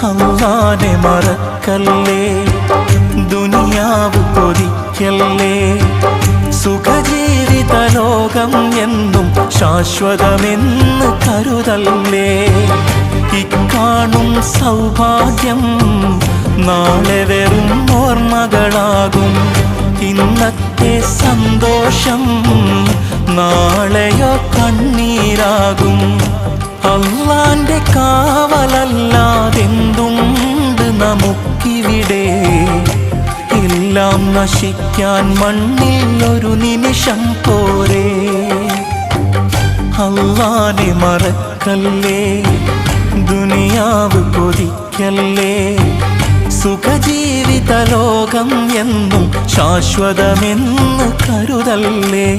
അല്ലാനെ മറക്കല്ലേ, ദുനിയാവ് കൊതിക്കല്ലേ. സുഖജീവിത ലോകം എന്നും ശാശ്വതമെന്ന് കരുതല്ലേ. ഇക്കാണും സൗഭാഗ്യം നാളെ വെറും ഓർമ്മകളാകും. ഇന്നത്തെ സന്തോഷം നാളെയോ കണ്ണീരാകും. അല്ലാന്റെ കാവലല്ലാതെന്തുണ്ട് നമുക്കിവിടെ? എല്ലാം നശിക്കാൻ മണ്ണിൽ ഒരു നിമിഷം പോരെ. അല്ലാനെ മറക്കല്ലേ, ദുനിയാവ് കൊതിക്കല്ലേ. സുഖജീവിത ലോകം എന്നും ശാശ്വതമെന്ന് കരുതല്ലേ.